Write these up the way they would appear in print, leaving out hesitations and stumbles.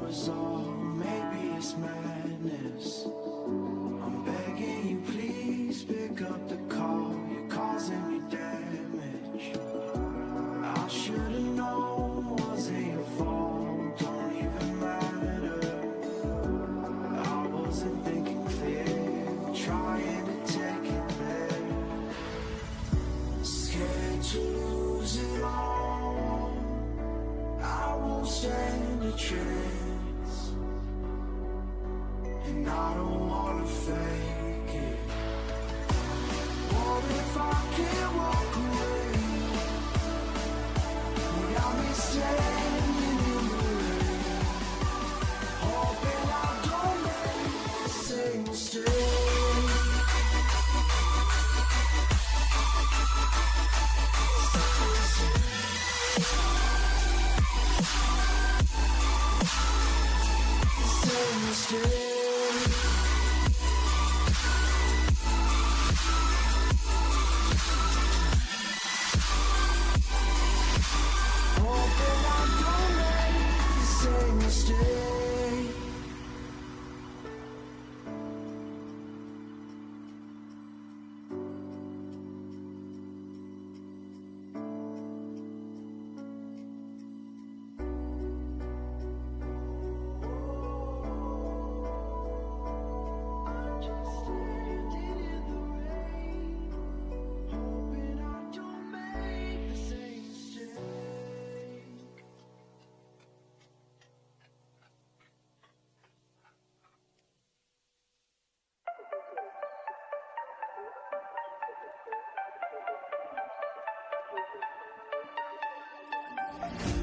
is all, maybe it's madness. I'm begging you, please pick up the call. You're causing me damage. I should've known, wasn't your fault, don't even matter. I wasn't thinking clear, trying to take it there. Scared to lose it all, I won't stand a chance. And I don't wanna fake it. What if I can't walk away? You got me standing in the rain, hoping I don't make the same mistake. Same mistake. Hoping I don't make the same mistake. I'm just standing in the rain, hoping I don't make the same mistake.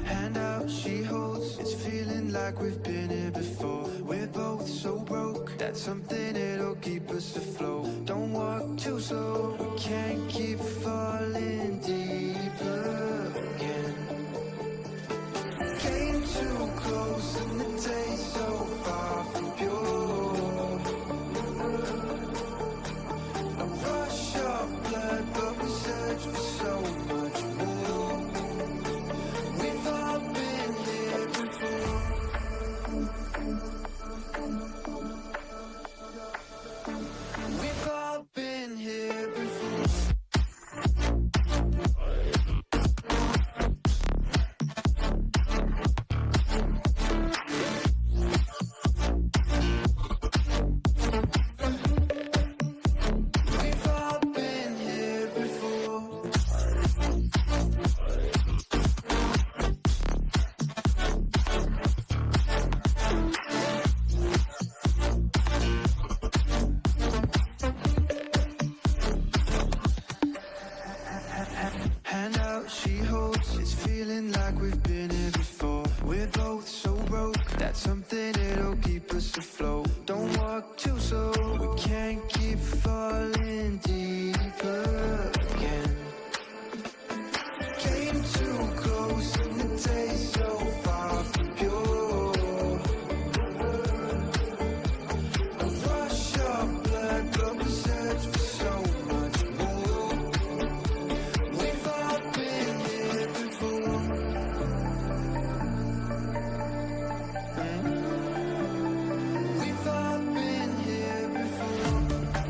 Hand out, she holds. It's feeling like we've been here before. We're both so broke. That's something that'll keep us afloat. Don't walk too slow. We can't keep falling deeper again. Came too close and the taste so far from pure. A rush of blood, but we search for so much more. We've all been here before. We've all been here before. We've all been here before. Hand out, she holds. It's feeling like we've been here before. We're both so broke. That's something that'll keep us afloat. Don't walk too slow. We can't keep falling deeper again. Came too close and the taste so far from pure. A rush of blood, but we search for so much more. We've all been here before. We've all been here before.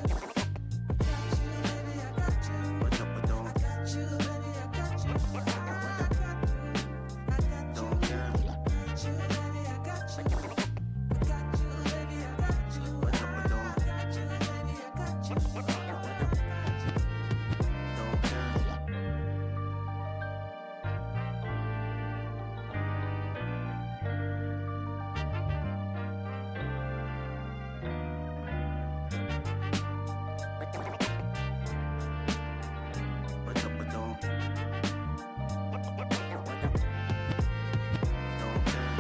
What's up with them? Don't care. What's up with them? Don't care. What's up with them? Don't care.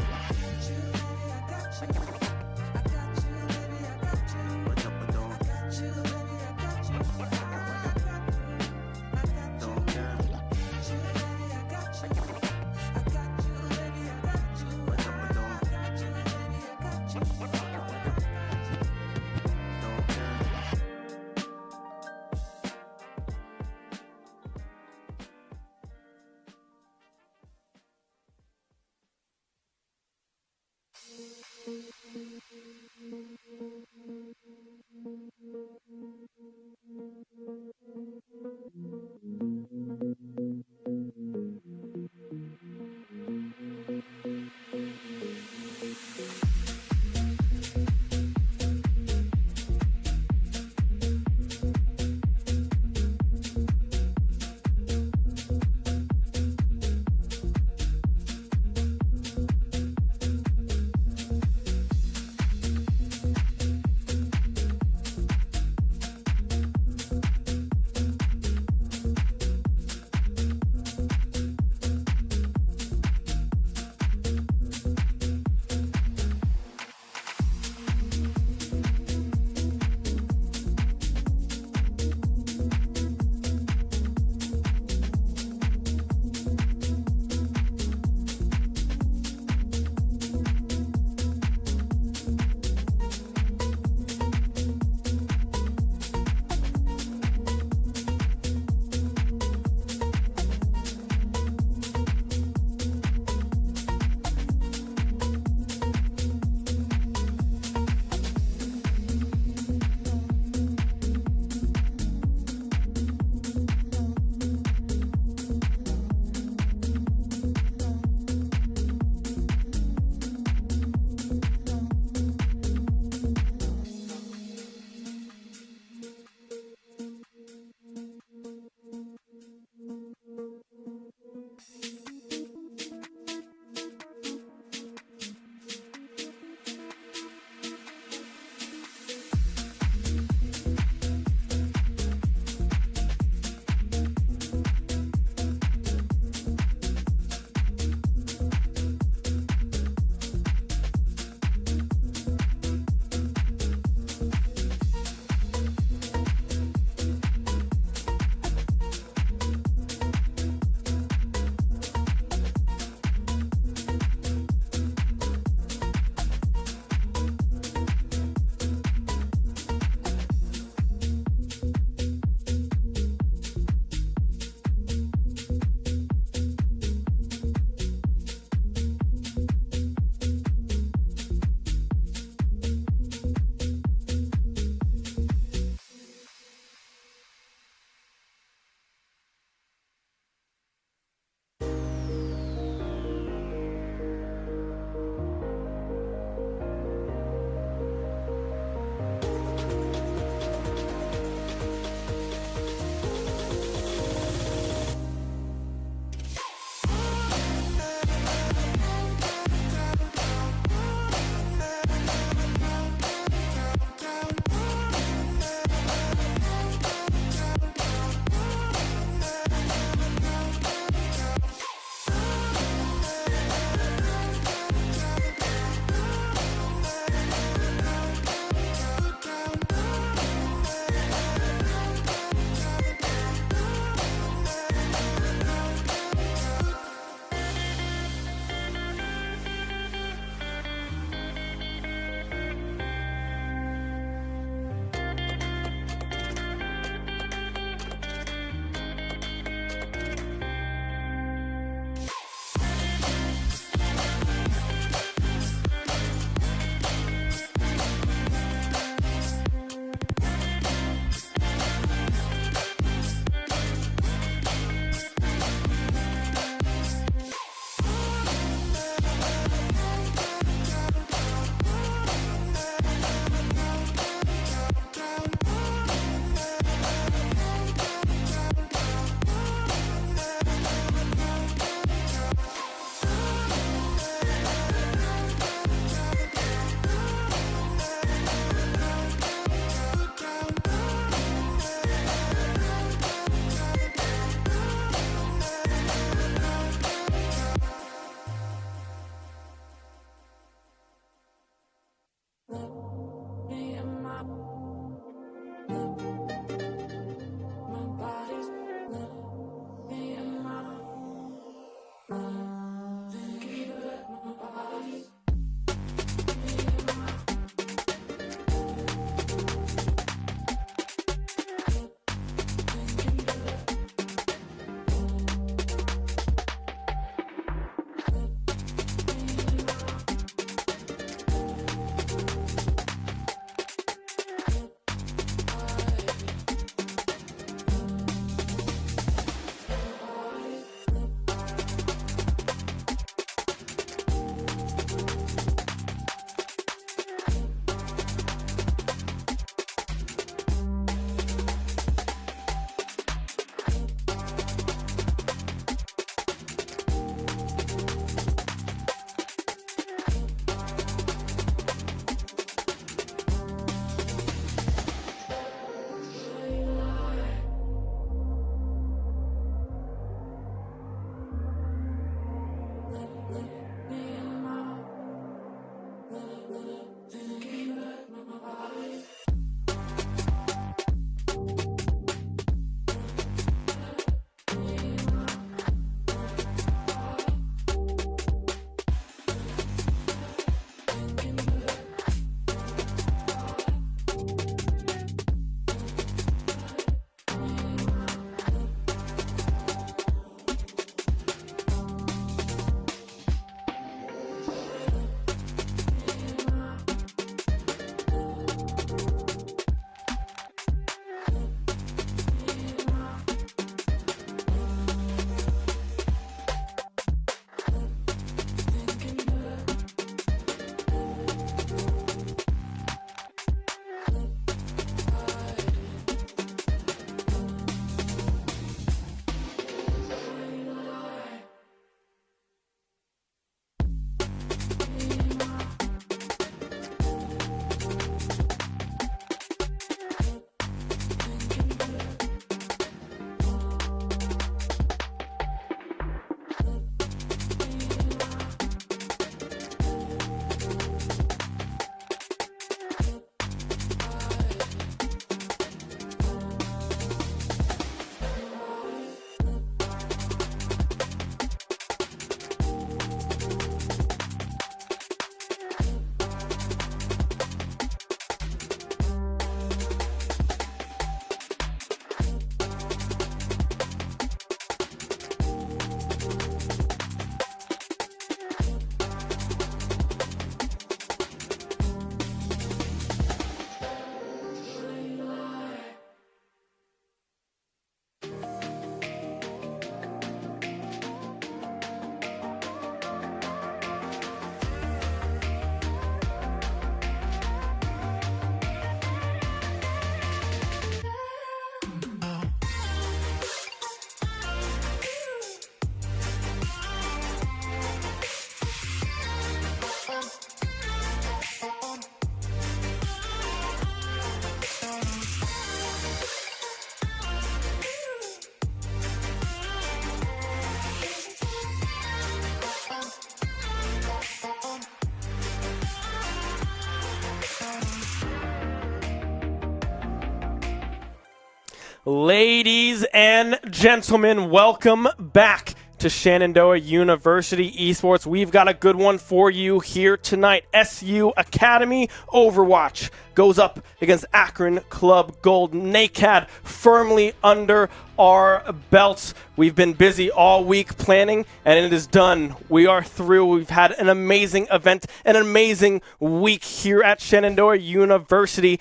Ladies and gentlemen, welcome back to Shenandoah University Esports. We've got a good one for you here tonight. SU Academy Overwatch goes up against Akron Club Gold. NECC firmly under our belts. We've been busy all week planning, and it is done. We are through. We've had an amazing event, an amazing week here at Shenandoah University,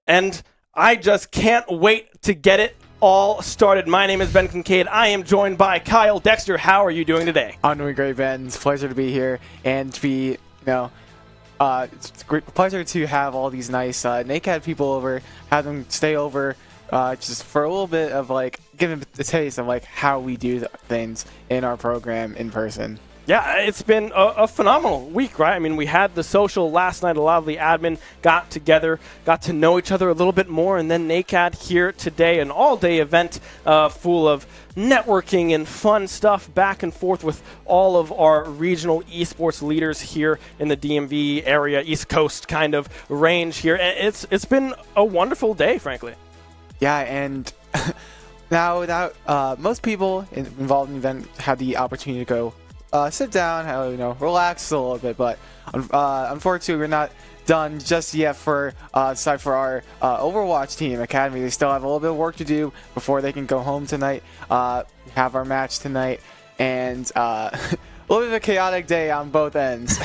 and I just can't wait to get it all started. My name is Ben Kincaid. I am joined by Kyle Dexter. How are you doing today? I'm doing great, Ben. It's a pleasure to be here and to be, it's a great pleasure to have all these nice NACAD people over, have them stay over just for a little bit of give them a taste of how we do things in our program in person. Yeah, it's been a phenomenal week, right? I mean, we had the social last night. A lot of the admin got together, got to know each other a little bit more, and then NACAD here today, an all-day event full of networking and fun stuff back and forth with all of our regional esports leaders here in the DMV area, East Coast kind of range here. It's been a wonderful day, frankly. Yeah, and now that most people involved in the event had the opportunity to go sit down, relax a little bit, but unfortunately we're not done just yet for our Overwatch team Academy. They still have a little bit of work to do before they can go home tonight. We have our match tonight, and a little bit of a chaotic day on both ends.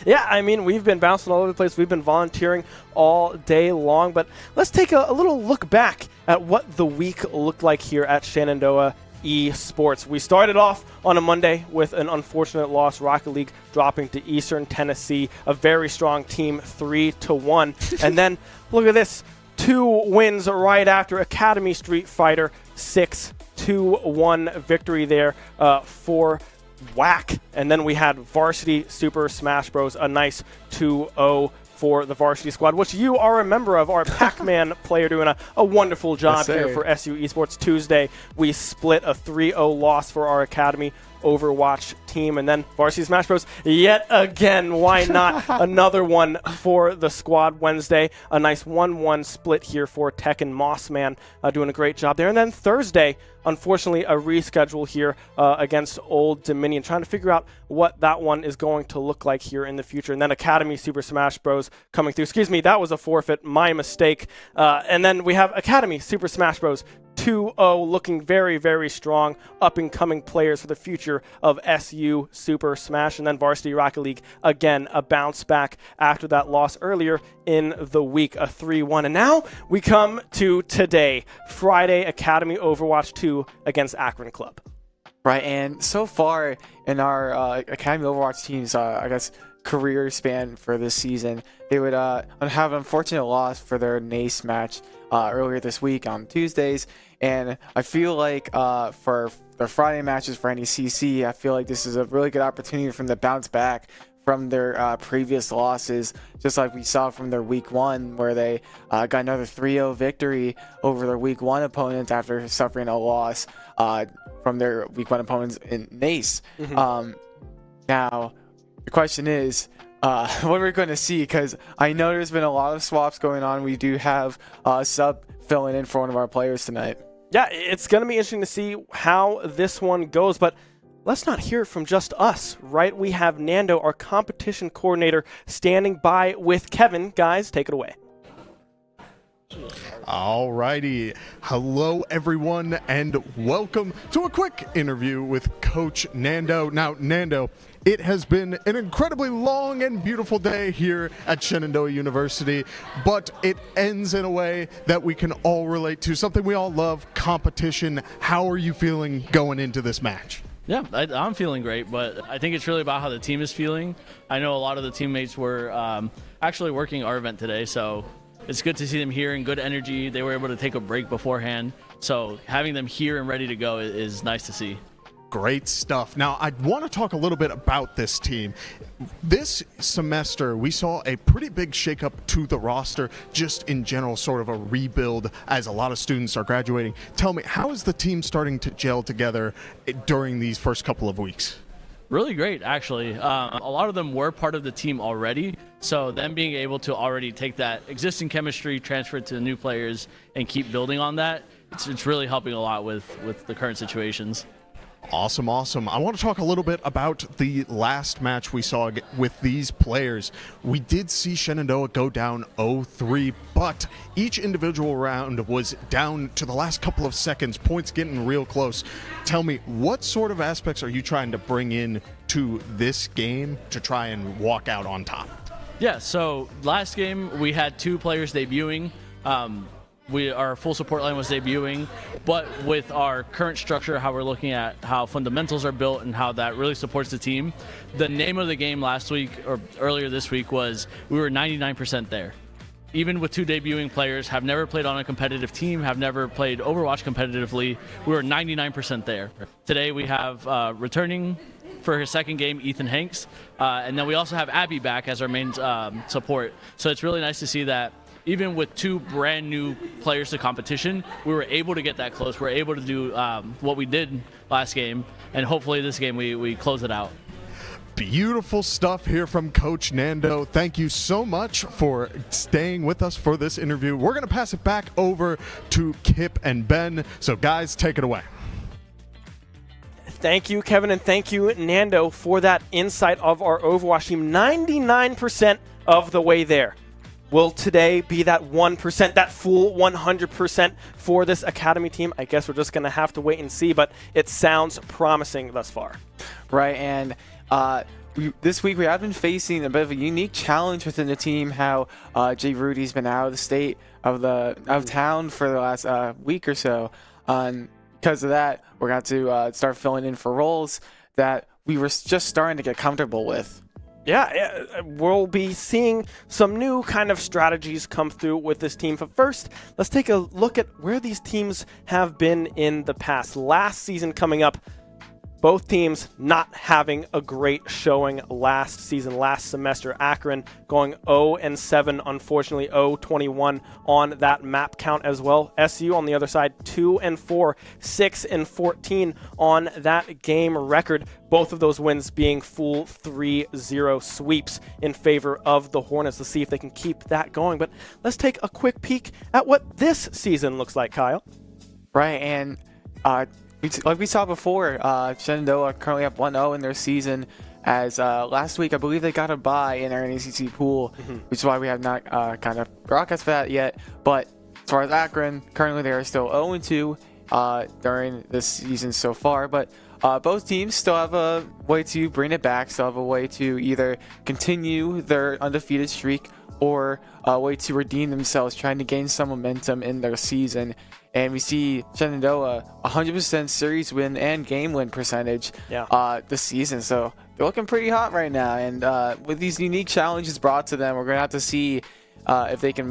Yeah, I mean, we've been bouncing all over the place. We've been volunteering all day long, but let's take a little look back at what the week looked like here at Shenandoah Esports. We started off on a Monday with an unfortunate loss, Rocket League dropping to Eastern Tennessee, a very strong team, 3-1. And then look at this, 2 wins right after. Academy Street Fighter, 6-2-1 victory there for WAC. And then we had Varsity Super Smash Bros, a nice 2-0 for the varsity squad, which you are a member of. Our Pac-Man player doing a wonderful job here for SU Esports. Tuesday, we split a 3-0 loss for our academy. Overwatch team. And then Varsity Smash Bros. Yet again, why not? Another one for the squad Wednesday. A nice 1-1 split here for Tech and Mossman, doing a great job there. And then Thursday, unfortunately, a reschedule here against Old Dominion, trying to figure out what that one is going to look like here in the future. And then Academy Super Smash Bros. Coming through. Excuse me, that was a forfeit. My mistake. And then we have Academy Super Smash Bros. 2-0, looking very, very strong, up-and-coming players for the future of SU Super Smash. And then Varsity Rocket League, again, a bounce back after that loss earlier in the week, a 3-1. And now we come to today, Friday, Academy Overwatch 2 against Akron Club. Right, and so far in our Academy Overwatch team's, I guess, career span for this season, they would have an unfortunate loss for their NECC match earlier this week on Tuesdays. And I feel like for the Friday matches for NECC, I feel like this is a really good opportunity for them to bounce back from their previous losses, just like we saw from their week 1, where they got another 3-0 victory over their week 1 opponent after suffering a loss from their week 1 opponents in NECC. Mm-hmm. Now, the question is, what are we going to see? Because I know there's been a lot of swaps going on. We do have a sub filling in for one of our players tonight. Yeah, it's going to be interesting to see how this one goes, but let's not hear it from just us, right? We have Nando, our competition coordinator, standing by with Kevin. Guys, take it away. Alrighty, hello everyone and welcome to a quick interview with Coach Nando. Now Nando, it has been an incredibly long and beautiful day here at Shenandoah University, but it ends in a way that we can all relate to, something we all love, competition. How are you feeling going into this match? Yeah, I'm feeling great, but I think it's really about how the team is feeling. I know a lot of the teammates were actually working our event today, so it's good to see them here in good energy. They were able to take a break beforehand, so having them here and ready to go is nice to see. Great stuff. Now, I want to talk a little bit about this team. This semester, we saw a pretty big shakeup to the roster, just in general, sort of a rebuild as a lot of students are graduating. Tell me, how is the team starting to gel together during these first couple of weeks? Really great, actually. A lot of them were part of the team already, so them being able to already take that existing chemistry, transfer it to the new players, and keep building on that, it's really helping a lot with the current situations. Awesome, awesome. I want to talk a little bit about the last match we saw with these players. We did see Shenandoah go down 0-3, but each individual round was down to the last couple of seconds, points getting real close. Tell me, what sort of aspects are you trying to bring in to this game to try and walk out on top? Yeah, so last game we had 2 players debuting. Our full support line was debuting, but with our current structure, how we're looking at how fundamentals are built and how that really supports the team, the name of the game last week or earlier this week was we were 99% there. Even with 2 debuting players, have never played on a competitive team, have never played Overwatch competitively, we were 99% there. Today we have returning for his second game, Ethan Hanks, and then we also have Abby back as our main support. So it's really nice to see that even with 2 brand new players to competition, we were able to get that close. We're able to do what we did last game, and hopefully this game we close it out. Beautiful stuff here from Coach Nando. Thank you so much for staying with us for this interview. We're going to pass it back over to Kip and Ben. So guys, take it away. Thank you, Kevin, and thank you, Nando, for that insight of our Overwatch team. 99% of the way there. Will today be that 1%, that full 100% for this Academy team? I guess we're just going to have to wait and see, but it sounds promising thus far. Right, and this week we have been facing a bit of a unique challenge within the team, how Jay Rudy's been out of the state, out of town for the last week or so. Because of that, we're going to start filling in for roles that we were just starting to get comfortable with. Yeah, we'll be seeing some new kind of strategies come through with this team. But first, let's take a look at where these teams have been in the past. Last season coming up, both teams not having a great showing last season, last semester. Akron going 0-7, unfortunately 0-21 on that map count as well. SU on the other side 2-4, 6-14 on that game record. Both of those wins being full 3-0 sweeps in favor of the Hornets. Let's see if they can keep that going. But let's take a quick peek at what this season looks like, Kyle. Right, and like we saw before, Shenandoah currently have 1-0 in their season. As last week, I believe they got a bye in their NECC pool, which is why we have not kind of broadcast for that yet. But as far as Akron, currently they are still 0-2 during this season so far. But both teams still have a way to bring it back, still have a way to either continue their undefeated streak or a way to redeem themselves, trying to gain some momentum in their season. And we see Shenandoah 100% series win and game win percentage this season. So they're looking pretty hot right now. And with these unique challenges brought to them, we're going to have to see if they can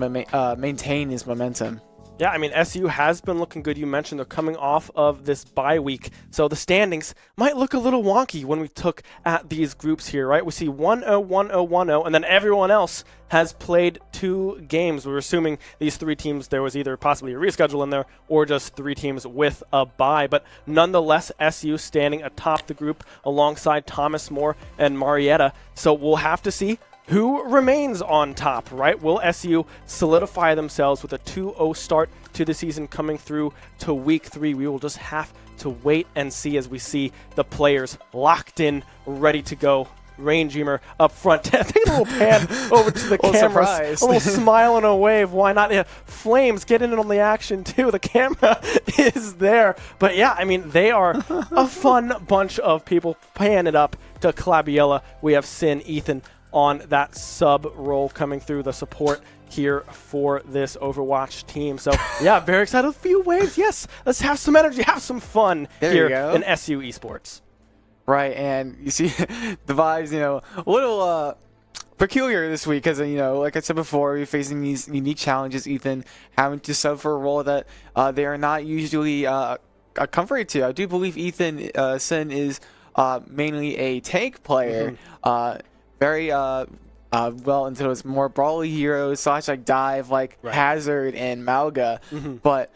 maintain this momentum. Yeah, I mean, SU has been looking good. You mentioned they're coming off of this bye week. So the standings might look a little wonky when we took at these groups here, right? We see 1-0, 1-0, 1-0, and then everyone else has played 2 games. We're assuming these 3 teams, there was either possibly a reschedule in there or just 3 teams with a bye. But nonetheless, SU standing atop the group alongside Thomas More and Marietta. So we'll have to see who remains on top, right? Will SU solidify themselves with a 2-0 start to the season coming through to week 3? We will just have to wait and see as we see the players locked in, ready to go. Rain Dreamer up front. Take a little pan over to the cameras. A little smile and a wave. Why not? Yeah, Flames getting in on the action too. The camera is there. But yeah, I mean, they are a fun bunch of people paying it up to Clabiella. We have Sin, Ethan on that sub role coming through the support here for this Overwatch team. So yeah, very excited. A few waves. Yes, let's have some energy, have some fun here in SU Esports. Right, and you see the vibes, a little peculiar this week because, like I said before, we're facing these unique challenges. Ethan having to sub for a role that they are not usually comforted to. I do believe Ethan Sin is mainly a tank player, very well into those more brawly heroes / like dive like Hazard and Malga, but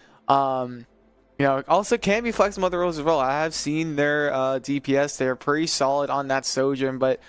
also can be flexible other roles as well. I have seen their DPS. They're pretty solid on that Sojourn, but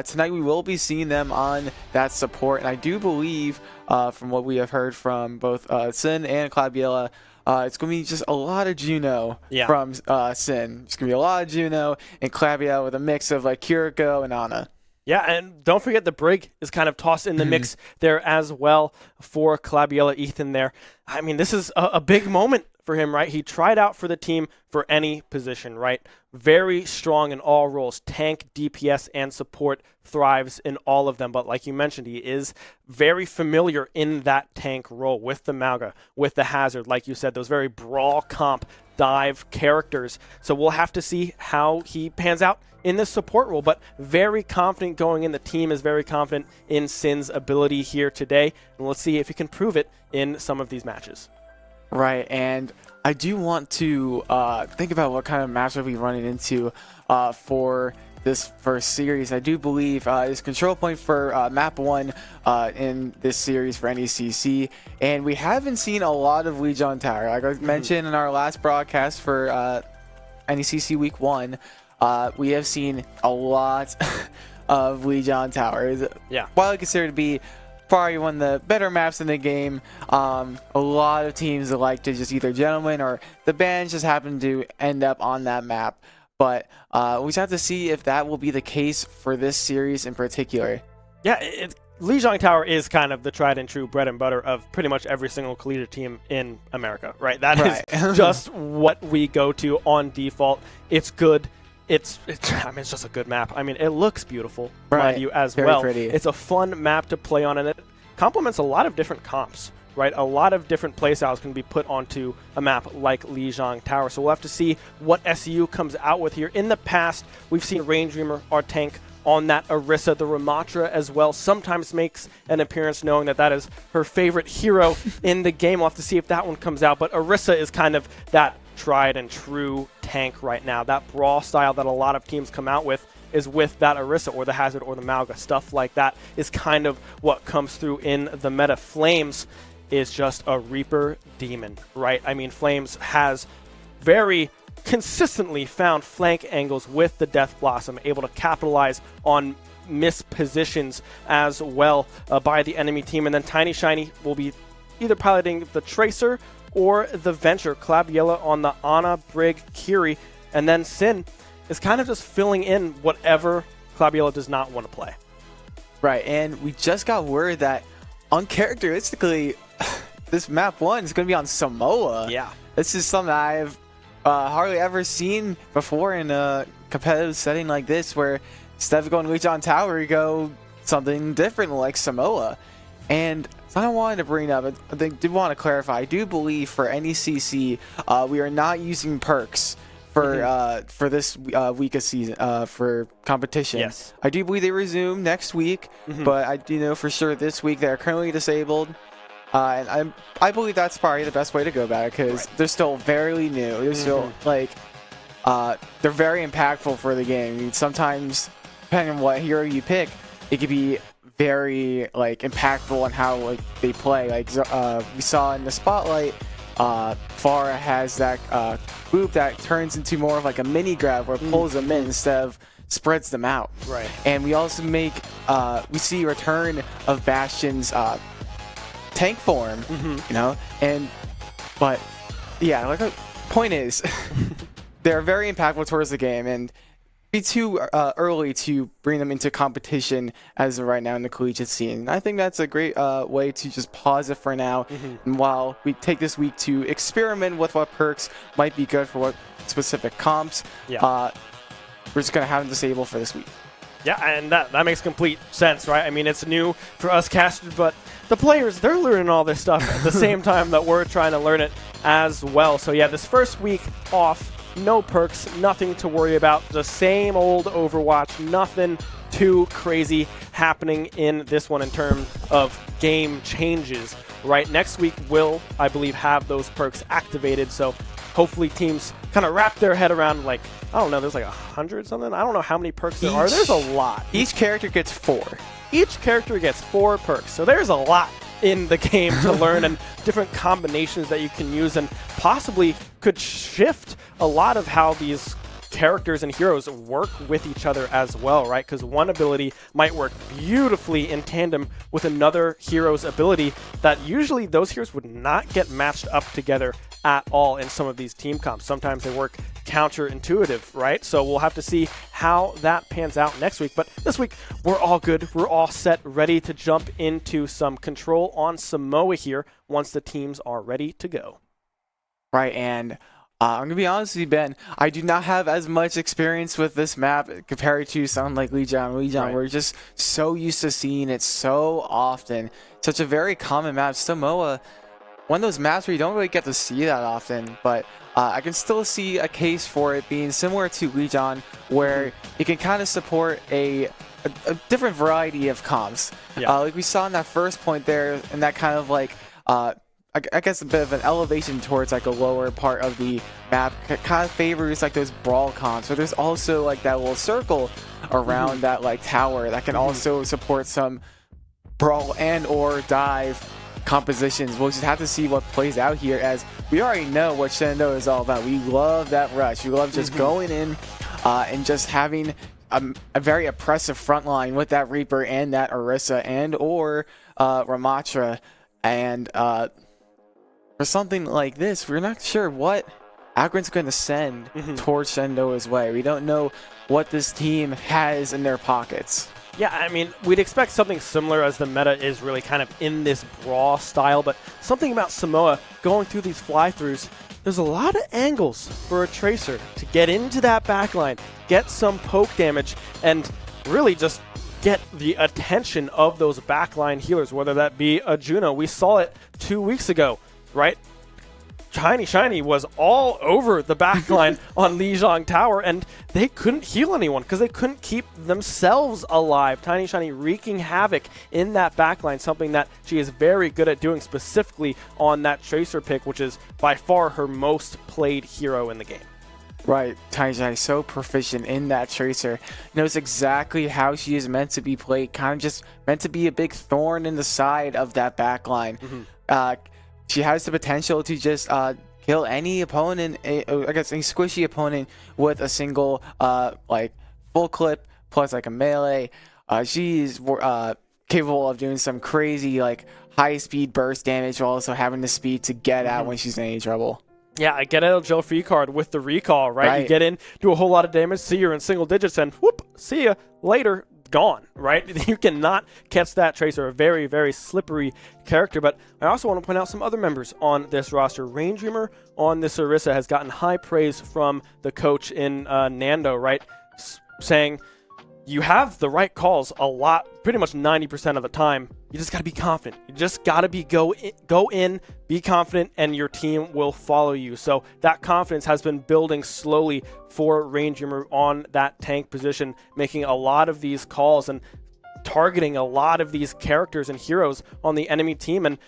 tonight we will be seeing them on that support. And I do believe, from what we have heard from both Sin and Clabiella, it's going to be just a lot of Juno from Sin. It's going to be a lot of Juno and Clabiella with a mix of like Kiriko and Ana. Yeah, and don't forget the Brig is kind of tossed in the mix there as well for Clabiella Ethan there. I mean, this is a big moment for him, right? He tried out for the team for any position, right? Very strong in all roles. Tank, DPS, and support, thrives in all of them. But like you mentioned, he is very familiar in that tank role with the Malga, with the Hazard, like you said, those very brawl comp dive characters. So we'll have to see how he pans out in this support role, but very confident going in. The team is very confident in Sin's ability here today, and let's see if he can prove it in some of these matches. Right, and I do want to think about what kind of match we'll be running into for this first series. I do believe is control point for map 1 in this series for NECC, and we haven't seen a lot of Lijiang Tower. Like I mentioned in our last broadcast for NECC Week 1, we have seen a lot of Lijiang Tower. Yeah. Widely considered to be probably one of the better maps in the game. A lot of teams that like to just either gentlemen or the bans just happen to end up on that map. But we just have to see if that will be the case for this series in particular. Yeah, Lijiang Tower is kind of the tried and true bread and butter of pretty much every single collegiate team in America, right? That is just what we go to on default. It's good. It's just a good map. I mean, it looks beautiful, mind you, as Very well. pretty. It's a fun map to play on, and it complements a lot of different comps, right? A lot of different playstyles can be put onto a map like Lijiang Tower. So we'll have to see what SU comes out with here. In the past, we've seen Rain Dreamer, our tank, on that Orisa. The Ramatra as well sometimes makes an appearance, knowing that that is her favorite hero in the game. We'll have to see if that one comes out. But Orisa is kind of that tried and true tank right now. That brawl style that a lot of teams come out with is with that Orisa or the Hazard or the Malga. Stuff like that is kind of what comes through in the meta. Flames is just a Reaper demon, right? I mean, Flames has very consistently found flank angles with the Death Blossom, able to capitalize on missed positions as well by the enemy team. And then Tiny Shiny will be either piloting the Tracer or the Venture. Clabiella on the Ana, Brig, Kiri, and then Sin is kind of just filling in whatever Clabiella does not want to play. Right, and we just got word that uncharacteristically, this map 1 is going to be on Samoa. Yeah. This is something I've hardly ever seen before in a competitive setting like this, where instead of going Legion Tower, you go something different like Samoa. And something I wanted to bring up, I did want to clarify, I do believe for NECC, we are not using perks for this week of season for competition. Yes. I do believe they resume next week, but I do know for sure this week they're currently disabled. And I believe that's probably the best way to go about it, because they're still very new. They're still like they're very impactful for the game. I mean, sometimes depending on what hero you pick, it could be very like impactful on how like they play. Like we saw in the spotlight, Pharah has that group that turns into more of like a mini grab where it pulls them in instead of spreads them out. Right. And we also make we see return of Bastion's tank form, you know, but yeah, like the point is they're very impactful towards the game, and be too early to bring them into competition as of right now in the collegiate scene. And I think that's a great way to just pause it for now, and while we take this week to experiment with what perks might be good for what specific comps, we're just gonna have them disabled for this week. Yeah, and that makes complete sense, right? I mean, it's new for us casters, but the players, they're learning all this stuff at the same time that we're trying to learn it as well. So yeah, this first week off, no perks, nothing to worry about. The same old Overwatch, nothing too crazy happening in this one in terms of game changes, right? Next week will, I believe, have those perks activated, so hopefully teams kind of wrap their head around, like, I don't know, there's like 100 something? I don't know how many perks there are. There's a lot. Each character gets 4. Each character gets 4 perks, so there's a lot in the game to learn and different combinations that you can use, and possibly could shift a lot of how these characters and heroes work with each other as well, right? Because one ability might work beautifully in tandem with another hero's ability that usually those heroes would not get matched up together at all in some of these team comps. Sometimes they work counterintuitive, right? So we'll have to see how that pans out next week. But this week, we're all good. We're all set, ready to jump into some control on Samoa here once the teams are ready to go. Right, and I'm going to be honest with you, Ben. I do not have as much experience with this map compared to something like Legion. Right. We're just so used to seeing it so often. Such a very common map. Samoa, one of those maps where you don't really get to see that often, but I can still see a case for it being similar to Legion, where it can kind of support a different variety of comps. Yeah. Like we saw in that first point there, and that kind of like I guess a bit of an elevation towards like a lower part of the map kind of favors like those brawl comps. So there's also like that little circle around that like tower that can also support some brawl and or dive compositions. We'll just have to see what plays out here, as we already know what Shenandoah is all about. We love that rush. We love just going in and just having a very oppressive front line with that Reaper and that Orisa and or Ramatra. And for something like this, we're not sure what Akron's going to send towards Shenandoah's way. We don't know what this team has in their pockets. Yeah, I mean, we'd expect something similar, as the meta is really kind of in this brawl style, but something about Samoa going through these fly-throughs, there's a lot of angles for a Tracer to get into that backline, get some poke damage, and really just get the attention of those backline healers, whether that be a Juno. We saw it 2 weeks ago, right? Tiny Shiny was all over the backline on Lijiang Tower, and they couldn't heal anyone because they couldn't keep themselves alive. Tiny Shiny wreaking havoc in that backline, something that she is very good at doing, specifically on that Tracer pick, which is by far her most played hero in the game. Right, Taijai is so proficient in that Tracer, knows exactly how she is meant to be played, kind of just meant to be a big thorn in the side of that backline. She has the potential to just kill any opponent, I guess any squishy opponent with a single like full clip plus like a melee. She's capable of doing some crazy like high speed burst damage while also having the speed to get out when she's in any trouble. Yeah, I get out of jail free card with the recall, right? You get in, do a whole lot of damage, see you're in single digits, and whoop, see ya later, gone, right? You cannot catch that Tracer, a very, very slippery character. But I also want to point out some other members on this roster. Rain Dreamer on this Orisa has gotten high praise from the coach in Nando, right? Saying, you have the right calls a lot, pretty much 90% of the time. You just got to be confident. You just got to go in, be confident, and your team will follow you. So that confidence has been building slowly for Rain Dreamer on that tank position, making a lot of these calls and targeting a lot of these characters and heroes on the enemy team. And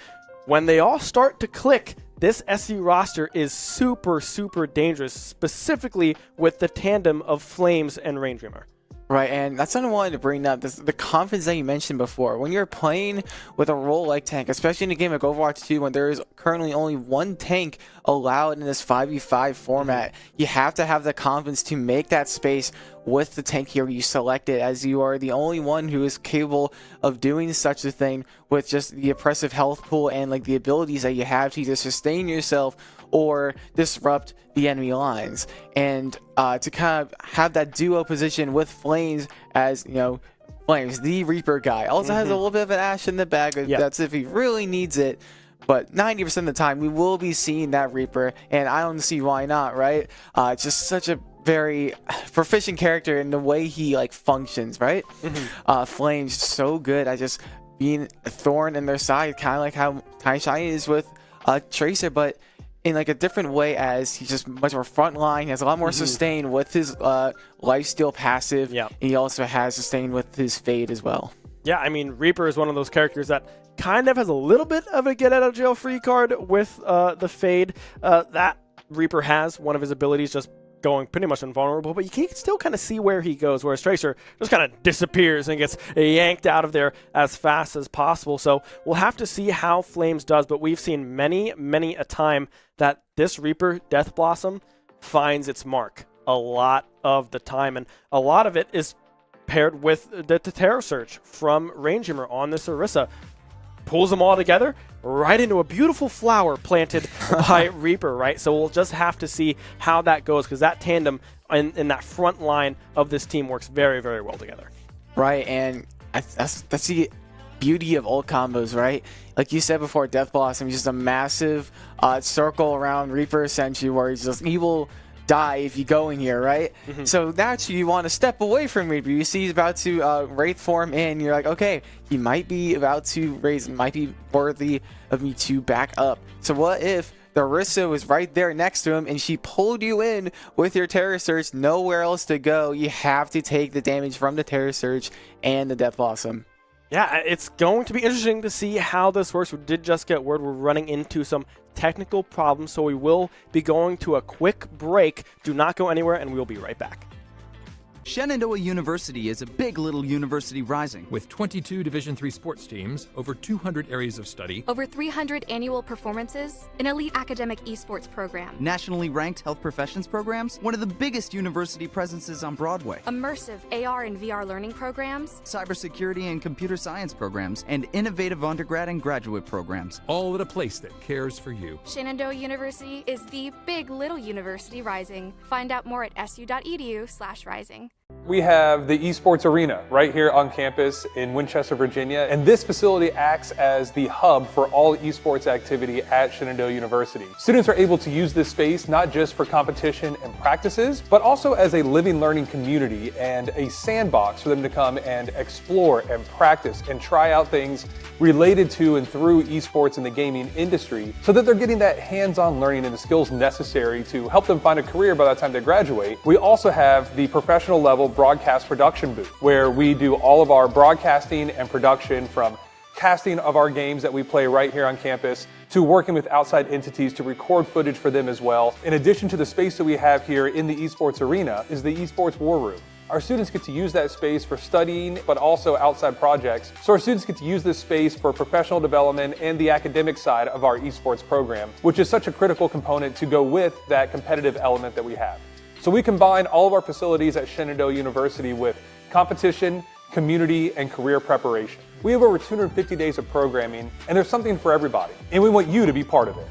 when they all start to click, this SC roster is super, super dangerous, specifically with the tandem of Flames and Rain Dreamer. Right, and that's what I wanted to bring up, the confidence that you mentioned before. When you're playing with a role like tank, especially in a game like Overwatch 2, when there is currently only one tank allowed in this 5v5 format, you have to have the confidence to make that space with the tank hero you selected, as you are the only one who is capable of doing such a thing with just the oppressive health pool and like the abilities that you have to either sustain yourself or disrupt the enemy lines. And to kind of have that duo position with Flames as, you know, Flames, the Reaper guy, also has a little bit of an Ash in the bag. That's if he really needs it. But 90% of the time, we will be seeing that Reaper, and I don't see why not, right? Just such a very proficient character in the way he like functions, right? Flames so good at just being a thorn in their side, kind of like how Taishai is with Tracer, but in like a different way, as he's just much more frontline. He has a lot more sustain with his lifesteal passive, and he also has sustain with his fade as well. Yeah, I mean, Reaper is one of those characters that kind of has a little bit of a get out of jail free card with the fade. That Reaper has one of his abilities just going pretty much invulnerable, but you can still kind of see where he goes, whereas Tracer just kind of disappears and gets yanked out of there as fast as possible. So we'll have to see how Flames does, but we've seen many, many a time that this Reaper Death Blossom finds its mark a lot of the time, and a lot of it is paired with the Terror Surge from Rain Dreamer on this Orisa. Pulls them all together right into a beautiful flower planted by Reaper, right? So we'll just have to see how that goes, because that tandem in that front line of this team works very, very well together. Right, and that's the beauty of ult combos, right? Like you said before, Death Blossom is just a massive circle around Reaper essentially, where he will die if you go in here, right? So naturally you want to step away from Reaper. You see he's about to Wraith form in, you're like, okay, he might be about to raise, might be worthy of me to back up. So what if the Orisa was right there next to him and she pulled you in with your Terror Surge, nowhere else to go? You have to take the damage from the Terror Surge and the Death Blossom. Yeah, it's going to be interesting to see how this works. We did just get word we're running into some technical problems, so we will be going to a quick break. Do not go anywhere, and we'll be right back. Shenandoah University is a big little university rising. With 22 Division III sports teams, over 200 areas of study, over 300 annual performances, an elite academic esports program, nationally ranked health professions programs, one of the biggest university presences on Broadway, immersive AR and VR learning programs, cybersecurity and computer science programs, and innovative undergrad and graduate programs. all at a place that cares for you. Shenandoah University is the big little university rising. Find out more at su.edu/rising. We have the Esports Arena right here on campus in Winchester, Virginia, and this facility acts as the hub for all esports activity at Shenandoah University. Students are able to use this space not just for competition and practices, but also as a living learning community and a sandbox for them to come and explore and practice and try out things related to and through esports in the gaming industry, so that they're getting that hands-on learning and the skills necessary to help them find a career by the time they graduate. We also have the professional level broadcast production booth, where we do all of our broadcasting and production, from casting of our games that we play right here on campus, to working with outside entities to record footage for them as well. In addition to the space that we have here in the Esports Arena is the Esports War Room. Our students get to use that space for studying, but also outside projects. So our students get to use this space for professional development and the academic side of our esports program, which is such a critical component to go with that competitive element that we have. So we combine all of our facilities at Shenandoah University with competition, community, and career preparation. We have over 250 days of programming, and there's something for everybody, and we want you to be part of it.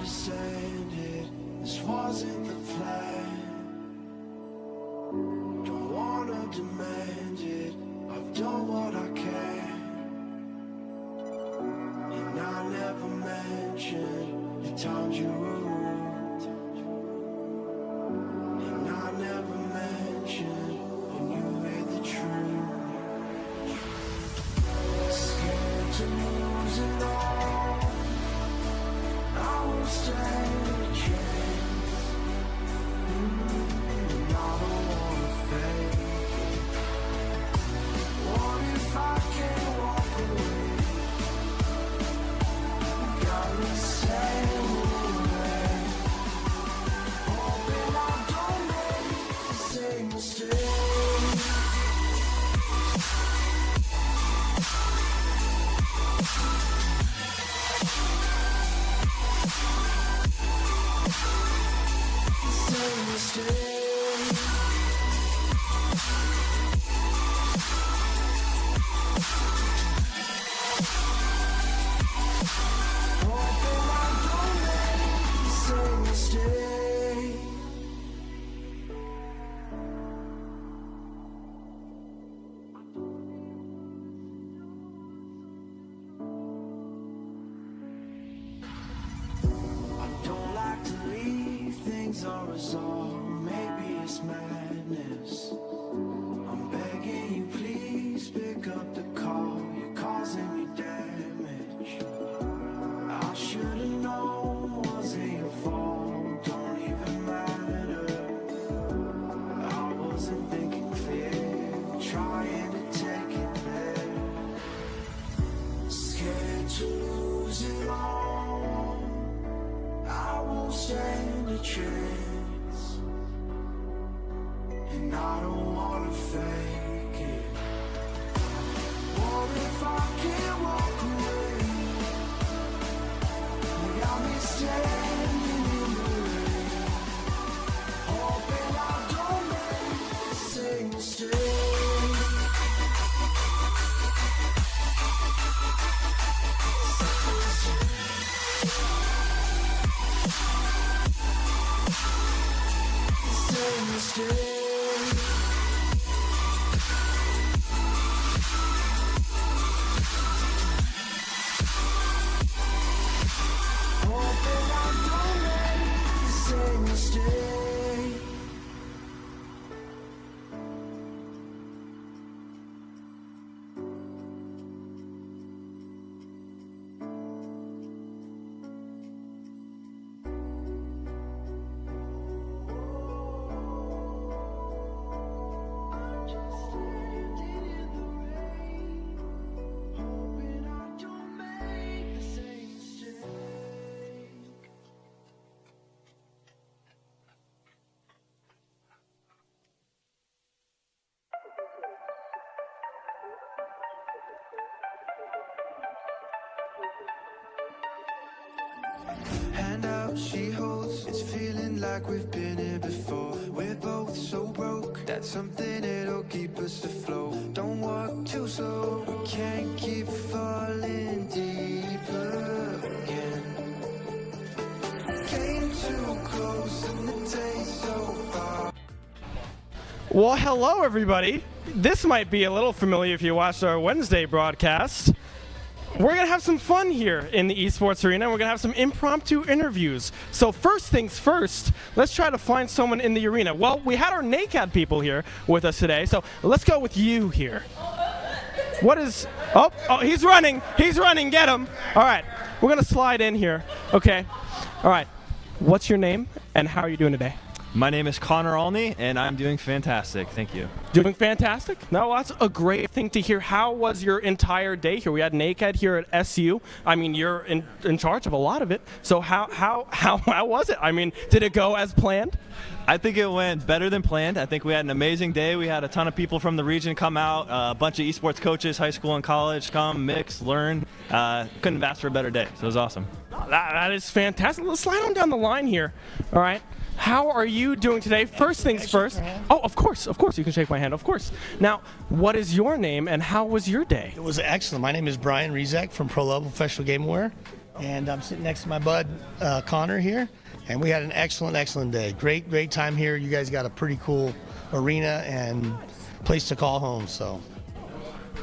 understand it. This wasn't the plan. Don't wanna demand it. I've done what I can. And I never mentioned the times you were rude. And I never mentioned when you heard the truth. Scared to lose it all. I won't stand a chance. And I don't wanna fake it. What if I can't walk away? Got me saying away. Hoping I don't make the same mistake. Same mistake. Hoping I don't make the same mistake. I don't like to leave things unresolved. Maybe it's madness. I'm begging you, please pick up the call. You're causing me damage. I should've known wasn't your fault. Don't even matter. I wasn't thinking clear, trying to take it there. Scared to lose it all. I won't stand a chance. And I don't wanna fake it. What if I can't walk away? You got me standing in the rain. Hoping I don't make the same mistake. Same mistake. Hoping I don't make the same mistake. I'm just standing in the rain, hoping I don't make the same mistake. Hand out, she holds. It's feeling like we've been here before. We're both so broke. That's something that'll keep us afloat. Don't walk too slow. We can't keep falling deeper again. Came too close and the taste so far. Well, hello, everybody. This might be a little familiar if you watched our Wednesday broadcast. We're going to have some fun here in the Esports Arena. We're going to have some impromptu interviews. So first things first, let's try to find someone in the arena. Well, we had our NECC people here with us today, so let's go with you here. What is... Oh, he's running. He's running. Get him. All right. We're going to slide in here. Okay. All right. What's your name, and how are you doing today? My name is Connor Alney, and I'm doing fantastic. Thank you. Doing fantastic? No, that's a great thing to hear. How was your entire day here? We had NECC here at SU. I mean, you're in charge of a lot of it. So how was it? I mean, did it go as planned? I think it went better than planned. I think we had an amazing day. We had a ton of people from the region come out, a bunch of esports coaches, high school and college, come, mix, learn. Couldn't have asked for a better day. So it was awesome. That is fantastic. Let's slide on down the line here. All right. How are you doing today? First things first. Oh, of course, you can shake my hand, of course. Now, what is your name and how was your day? It was excellent. My name is Brian Rezek from Pro Level Professional Gameware. and I'm sitting next to my bud Connor here, and we had an excellent day. Great time here. You guys got a pretty cool arena and place to call home. So.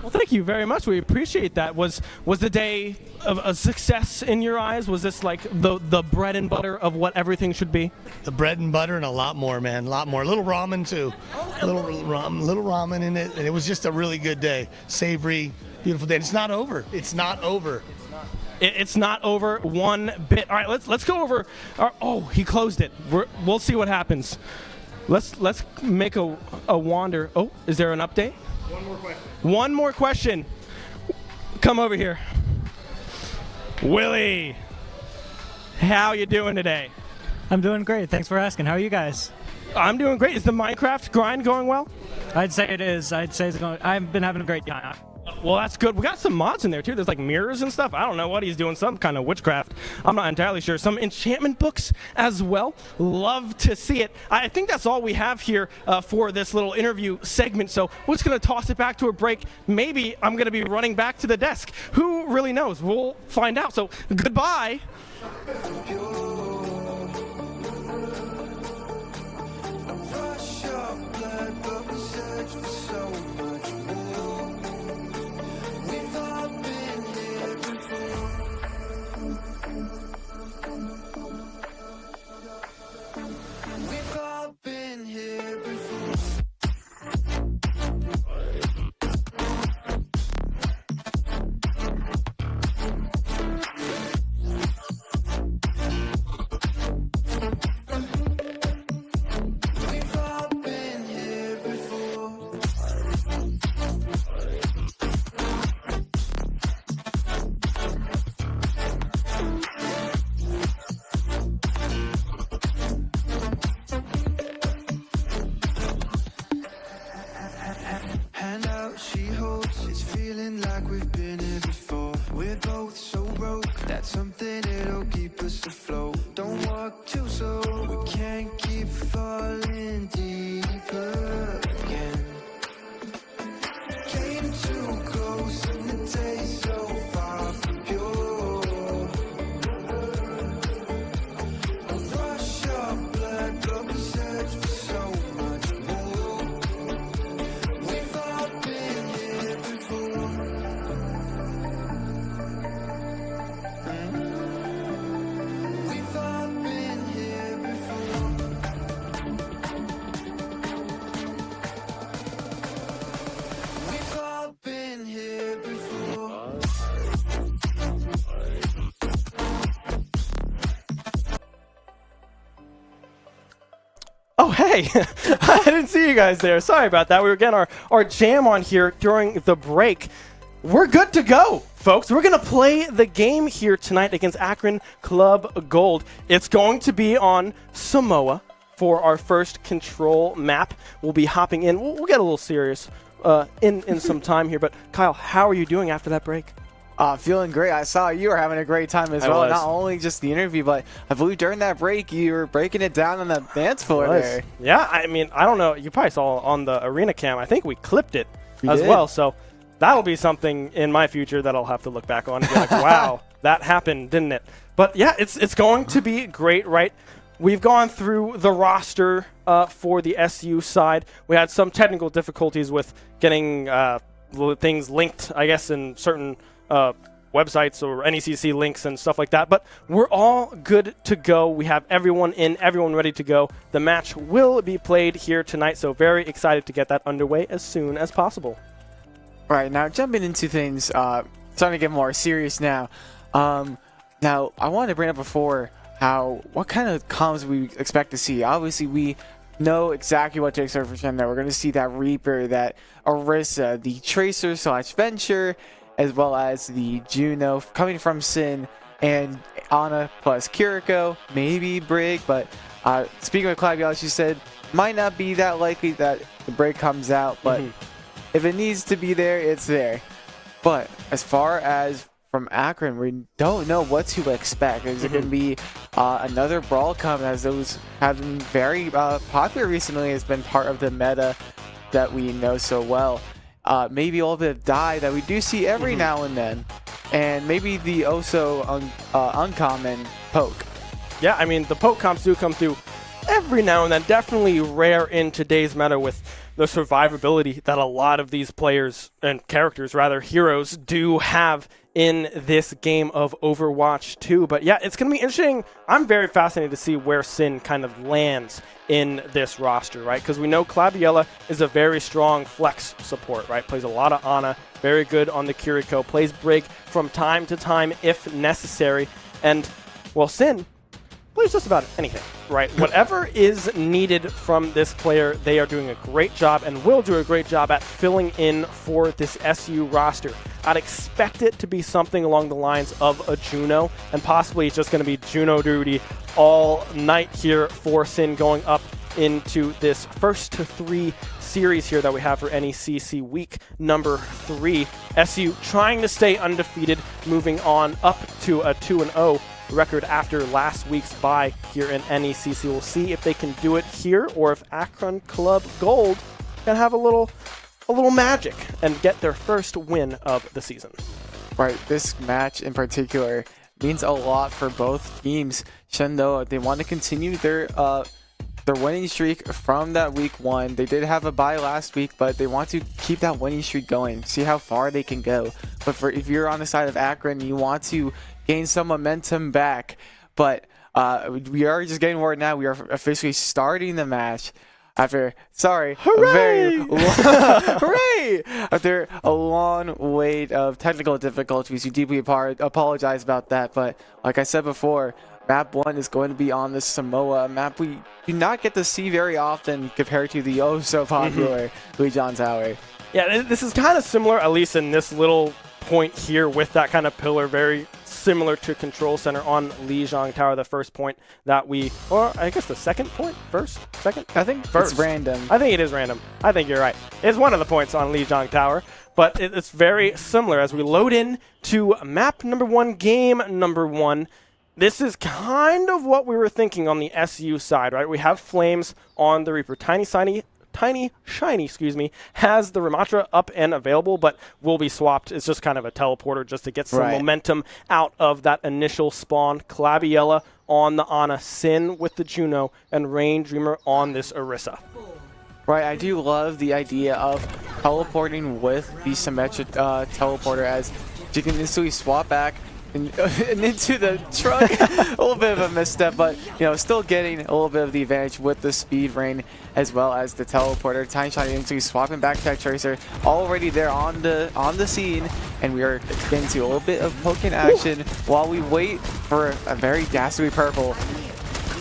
Well, thank you very much. We appreciate that. Was the day a success in your eyes? Was this like the bread and butter of what everything should be? The bread and butter and a lot more, man. A lot more. A little ramen too. A little ramen in it, and it was just a really good day. Savory, beautiful day. And it's not over. It's not over. It's not over one bit. All right, let's go over. Oh, he closed it. We'll see what happens. Let's make a wander. Oh, is there an update? One more question. Come over here. Willie, how you doing today? I'm doing great. Thanks for asking. How are you guys? I'm doing great. Is the Minecraft grind going well? I'd say it is. I'd say it's going. I've been having a great time. Well, that's good. We got some mods in there, too. There's, like, mirrors and stuff. I don't know what he's doing. Some kind of witchcraft. I'm not entirely sure. Some enchantment books as well. Love to see it. I think that's all we have here for this little interview segment. So we're just going to toss it back to a break. Maybe I'm going to be running back to the desk. Who really knows? We'll find out. So goodbye. Oh, hey, I didn't see you guys there. Sorry about that. We were getting our jam on here during the break. We're good to go, folks. We're going to play the game here tonight against Akron Club Gold. It's going to be on Samoa for our first control map. We'll be hopping in. We'll get a little serious in some time here. But, Kyle, how are you doing after that break? Feeling great. I saw you were having a great time as well. Not only just the interview, but I believe during that break you were breaking it down on the dance floor there. Yeah, I mean, I don't know. You probably saw on the arena cam. I think we clipped it as well. So that'll be something in my future that I'll have to look back on and be like, wow, that happened, didn't it? But yeah, it's going to be great, right? We've gone through the roster for the SU side. We had some technical difficulties with getting things linked, I guess, in certain websites or NECC links and stuff like that. But we're all good to go. We have everyone in, everyone ready to go. The match will be played here tonight, so very excited to get that underway as soon as possible. Right, now jumping into things, starting to get more serious now. Now, I wanted to bring up before what kind of comms we expect to see. Obviously, we know exactly what to expect for Shenandoah. We're going to see that Reaper, that Orisa, the Tracer / Venture, as well as the Juno coming from Sin, and Ana plus Kiriko, maybe Brig. But speaking with Claudia, she said might not be that likely that the Brig comes out, but if it needs to be there, it's there. But as far as from Akron, we don't know what to expect. Is it going to be another brawl come, as those have been very popular recently? Has been part of the meta that we know so well. Maybe a little bit of die that we do see every now and then. and maybe the uncommon poke. Yeah, I mean, the poke comps do come through every now and then. Definitely rare in today's meta with the survivability that a lot of these players and characters, rather, heroes, do have in this game of Overwatch 2. But yeah, it's going to be interesting. I'm very fascinated to see where Sin kind of lands in this roster, right? Because we know Claviella is a very strong flex support, right? Plays a lot of Ana, very good on the Kiriko, plays Brig from time to time if necessary. And, well, Sin plays just about anything, right? Whatever is needed from this player, they are doing a great job and will do a great job at filling in for this SU roster. I'd expect it to be something along the lines of a Juno, and possibly it's just going to be Juno duty all night here for Sin going up into this first to 3 series here that we have for NECC week number 3. SU trying to stay undefeated, moving on up to a 2-0 record after last week's bye here in NECC. We'll see if they can do it here or if Akron Club Gold can have a little magic and get their first win of the season. Right, this match in particular means a lot for both teams. Shenandoah, they want to continue their winning streak from that week 1. They did have a bye last week, but they want to keep that winning streak going, see how far they can go. But if you're on the side of Akron, you want to gain some momentum back. But we are just getting word now. We are officially starting the match after, Hooray! Hooray! After a long wait of technical difficulties. We deeply apologize about that. But like I said before, Map 1 is going to be on the Samoa map we do not get to see very often compared to the oh-so-popular Lijiang Tower. Yeah, this is kind of similar, at least in this little point here with that kind of pillar, very similar to Control Center on Lijiang Tower, the first point that or I guess the second point? Second? I think first. It's random. I think it is random. I think you're right. It's one of the points on Lijiang Tower, but it's very similar as we load in to map number 1, game number 1. This is kind of what we were thinking on the SU side, right? We have Flames on the Reaper. Tiny Shiny, has the Ramatra up and available, but will be swapped. It's just kind of a teleporter just to get some momentum out of that initial spawn. Claviella on the Ana, Sin with the Juno, and Rain Dreamer on this Orisa. Right, I do love the idea of teleporting with the symmetric teleporter, as you can instantly swap back and into the truck. A little bit of a misstep, but still getting a little bit of the advantage with the speed rain as well as the teleporter. Tiny Shiny instantly swapping back to Tracer, already there on the scene, and we are getting to a little bit of poking action while we wait for a very dastardly purple.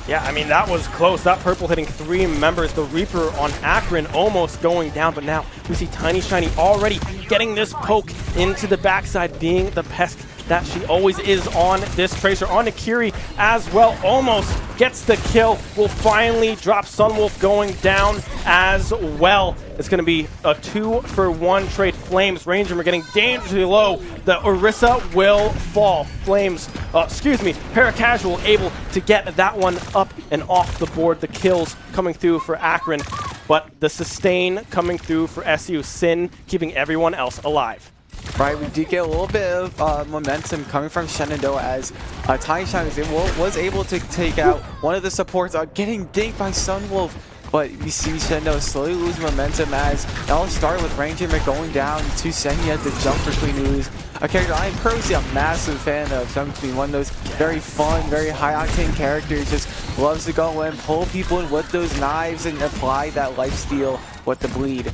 Yeah, I mean, that was close. That purple hitting 3 members. The Reaper on Akron almost going down, but now we see Tiny Shiny already getting this poke into the backside, being the pest that she always is on this Tracer. On Akiri as well, almost gets the kill. Will finally drop Sunwolf going down as well. It's going to be a 2-for-1 trade. Flames, Ranger, we're getting dangerously low. The Orisa will fall. Flames, Paracasual able to get that one up and off the board. The kills coming through for Akron, but the sustain coming through for SU. Sin keeping everyone else alive. Right, we did get a little bit of momentum coming from Shenandoah as Tiny Shiny was able to take out one of the supports, getting dinked by Sunwolf. But you see Shenandoah slowly lose momentum as it all started with Ranger going down to Senya, the jump for Queen, who is a character I'm personally a massive fan of. Jump Queen, one of those very fun, very high-octane characters, just loves to go in, pull people in with those knives, and apply that lifesteal with the bleed.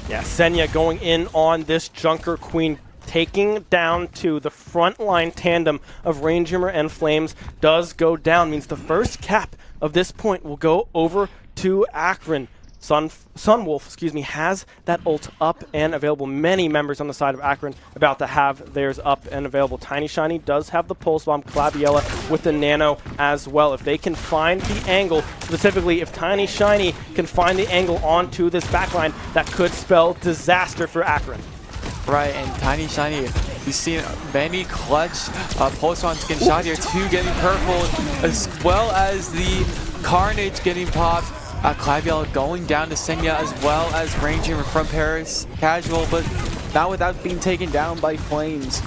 Yeah, Senya going in on this Junker Queen, taking down to the front line tandem of Raindreamer and Flames does go down. Means the first cap of this point will go over to Akron. Sunwolf, has that ult up and available. Many members on the side of Akron about to have theirs up and available. Tiny Shiny does have the Pulse Bomb. Claviella with the Nano as well. If they can find the angle, specifically if Tiny Shiny can find the angle onto this backline, that could spell disaster for Akron. Right, and Tiny Shiny, we've seen many clutch Pulse Bombs getting shot here, 2 getting purple, as well as the Carnage getting popped. Claviella going down to Senya, as well as Ranger from Paris Casual, but not without being taken down by Flames.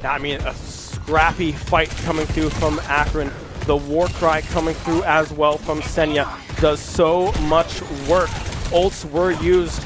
I mean, a scrappy fight coming through from Akron. The war cry coming through as well from Senya does so much work. Ults were used.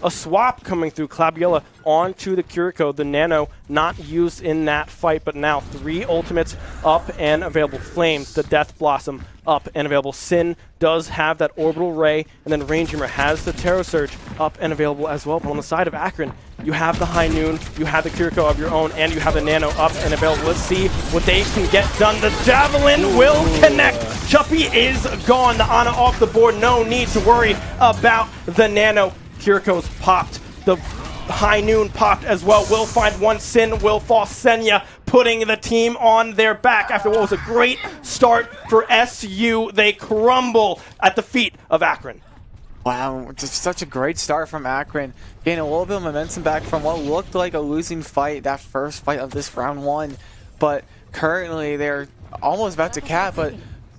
A swap coming through. Clabiella onto the Kiriko. The Nano not used in that fight, but now 3 ultimates up and available. Flames, the Death Blossom up and available. Sin does have that Orbital Ray, and then Rangehammer has the Terror Surge up and available as well. But on the side of Akron, you have the High Noon, you have the Kiriko of your own, and you have the Nano up and available. Let's see what they can get done. The Javelin will connect. Chuppy is gone. The Ana off the board. No need to worry about the Nano. Kiriko's popped. The High Noon popped as well. Will find one. Sin will fall. Senya putting the team on their back after what was a great start for SU. They crumble at the feet of Akron. Wow, just such a great start from Akron. Getting a little bit of momentum back from what looked like a losing fight, that first fight of this round 1. But currently they're almost about to cap, but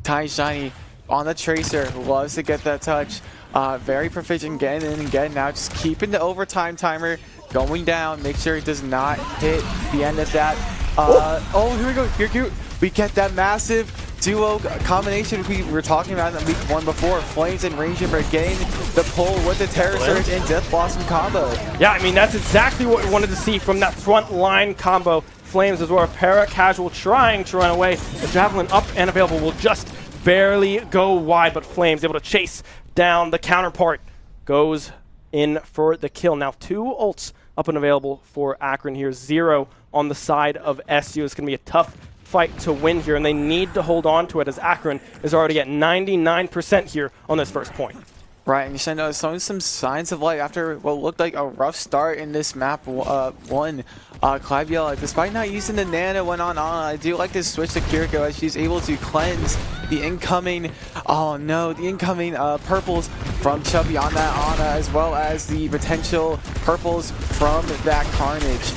Tiny Shiny on the Tracer loves to get that touch. Very proficient getting in and getting out, just keeping the overtime timer going down. Make sure it does not hit the end of that. Oh, here we go. Here we get that massive duo combination we were talking about in week 1 before. Flames and Ranger getting the pull with the Terror Surge and Death Blossom combo. Yeah, I mean, that's exactly what we wanted to see from that front line combo. Flames as well. Para Casual trying to run away. The Javelin up and available will just barely go wide, but Flames able to chase down the counterpart. Goes in for the kill. Now 2 ults up and available for Akron here. 0 on the side of SU. It's going to be a tough fight to win here, and they need to hold on to it as Akron is already at 99% here on this first point. Right, and Shenandoah is showing some signs of life after what looked like a rough start in this map 1. Clabiella, despite not using the Nano, went on. I do like this switch to Kiriko as she's able to cleanse the incoming, purples from Chubby on that Ana, as well as the potential purples from that Carnage.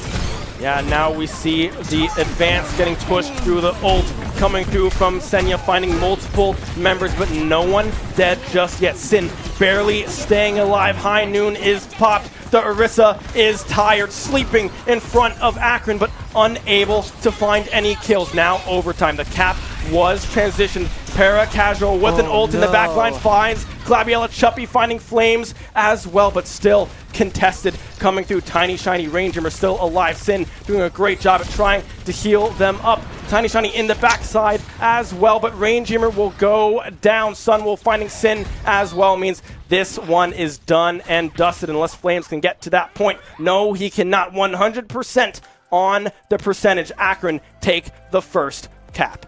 Yeah, now we see the advance getting pushed through the ult, coming through from Senya, finding multiple members, but no one dead just yet. Sin barely staying alive. High Noon is popped. The Orisa is tired, sleeping in front of Akron, but unable to find any kills. Now overtime. The cap was transitioned. Para Casual with an ult in the back line finds Clabiella. Chuppy finding Flames as well, but still contested coming through. Tiny Shiny Ranger still alive. Sin doing a great job at trying to heal them up. Tiny Shiny in the backside as well, but Ranger will go down. Sunwolf finding Sin as well means this one is done and dusted unless Flames can get to that point. No, he cannot. 100% on the percentage. Akron take the first cap.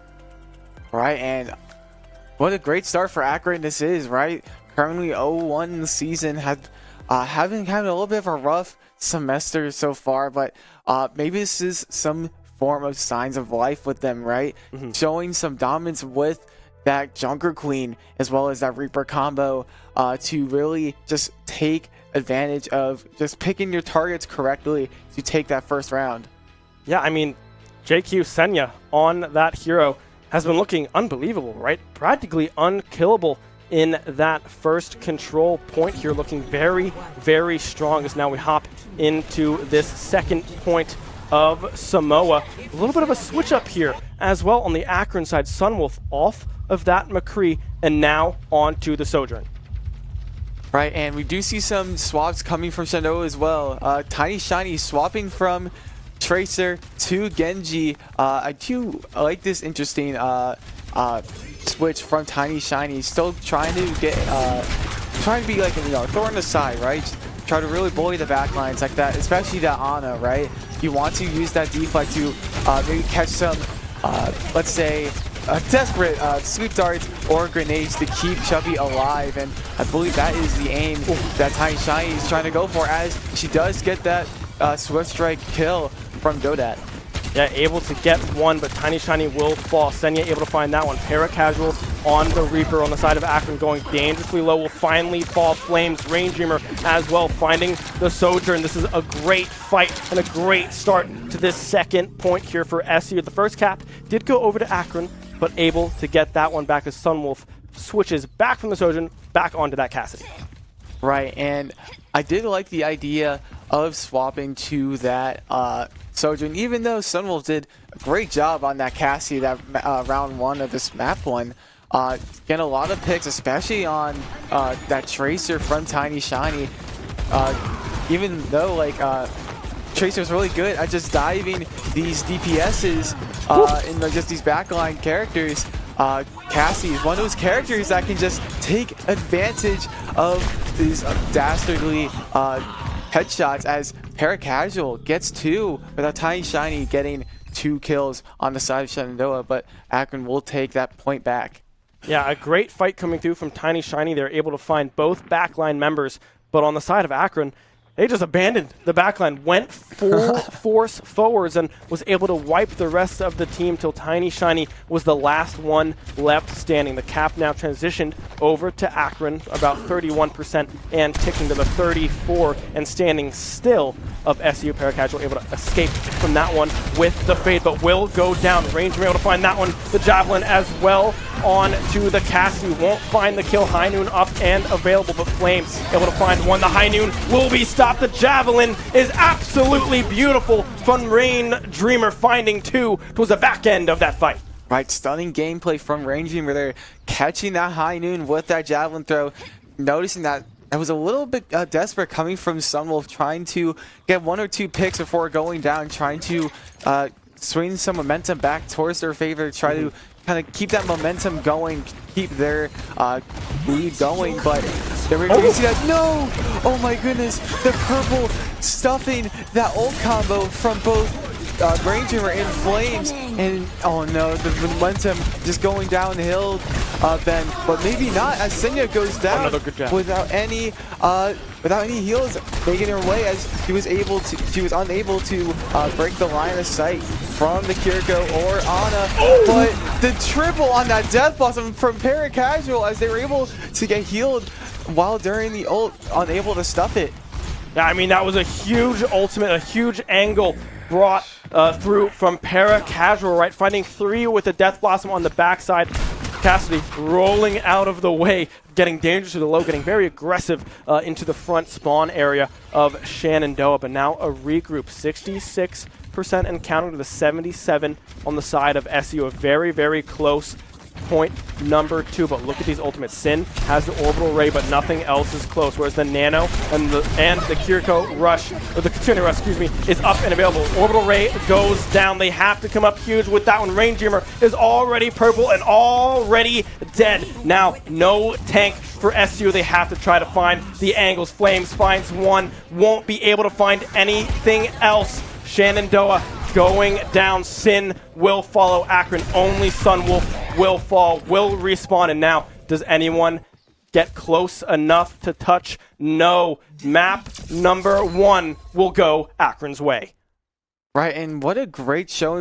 Right, and what a great start for Akron this is, right? Currently 0-1 in the season, having a little bit of a rough semester so far, but maybe this is some form of signs of life with them, right? Showing some dominance with that Junker Queen as well as that Reaper combo to really just take advantage of just picking your targets correctly to take that first round. Yeah, I mean, JQ Senya on that hero has been looking unbelievable, right? Practically unkillable in that first control point here, looking very, very strong as now we hop into this second point of Samoa. A little bit of a switch up here as well on the Akron side. Sunwolf off of that McCree and now on to the Sojourn. Right, and we do see some swaps coming from Shenandoah as well. Tiny Shiny swapping from Tracer to Genji. I do like this interesting switch from Tiny Shiny. Still trying to get, trying to be like, throw on the side, right? Try to really bully the backlines like that, especially that Ana, right? You want to use that deflect to maybe catch some, let's say, desperate sweep darts or grenades to keep Chubby alive, and I believe that is the aim that Tiny Shiny is trying to go for, as she does get that Swift Strike kill from Godat. Yeah, able to get one, but Tiny Shiny will fall. Senya able to find that one. Para Casual on the Reaper on the side of Akron, going dangerously low, will finally fall. Flames, Rain Dreamer as well, finding the Sojourn. This is a great fight and a great start to this second point here for SU. The first cap did go over to Akron, but able to get that one back as Sunwolf switches back from the Sojourn back onto that Cassidy. Right, and I did like the idea of swapping to that Sojourn. Even though Sunwolf did a great job on that Cassie, that round 1 of this map one, get a lot of picks, especially on that Tracer from Tiny Shiny. Even though like Tracer's really good at just diving these DPSs in just these backline characters, Cassie is one of those characters that can just take advantage of these dastardly headshots, as Paracasual gets 2 without Tiny Shiny getting 2 kills on the side of Shenandoah, but Akron will take that point back. Yeah, a great fight coming through from Tiny Shiny. They're able to find both backline members, but on the side of Akron, they just abandoned the backline, went full force forwards, and was able to wipe the rest of the team till Tiny Shiny was the last one left standing. The cap now transitioned over to Akron, about 31%, and ticking to the 34, and standing still of SU. Paracasual able to escape from that one with the fade, but will go down. Ranger able to find that one. The Javelin as well on to the Cassie. Won't find the kill. High Noon up and available, but Flames able to find one. The High Noon will be stopped. The Javelin is absolutely beautiful from Rain Dreamer, finding 2 towards the back end of that fight. Right, stunning gameplay from Rain Dreamer there, catching that High Noon with that Javelin throw, noticing that it was a little bit desperate coming from Sunwolf, trying to get 1 or 2 picks before going down, trying to swing some momentum back towards their favor, try to kind of keep that momentum going, keep their lead going, but they were going to see that. No! Oh my goodness, the purple stuffing that ult combo from both Rain Dreamer and Flames, and oh no, the momentum just going downhill then, but maybe not, as Senya goes down without any heals making her way, as she was unable to break the line of sight from the Kiriko or Ana. But the triple on that Death Blossom from Paracasual, as they were able to get healed while during the ult, unable to stuff it. Yeah, I mean, that was a huge ultimate, a huge angle brought through from Paracasual, right? Finding 3 with the Death Blossom on the backside. Cassidy rolling out of the way, getting dangerous to the low, getting very aggressive into the front spawn area of Shenandoah, but now a regroup. 66% and counting to the 77 on the side of SU. A very, very close point number 2, but look at these ultimates. Sin has the orbital ray, but nothing else is close, whereas the Nano and the Kiriko rush, or the Kitsune rush, excuse me, is up and available. Orbital ray goes down. They have to come up huge with that one. Rain Dreamer is already purple and already dead. Now, no tank for SU. They have to try to find the angles. Flames finds one, won't be able to find anything else. Shenandoah going down. Sin will follow Akron. Only Sunwolf will fall, will respawn. And now, does anyone get close enough to touch? No. Map number 1 will go Akron's way. Right, and what a great showing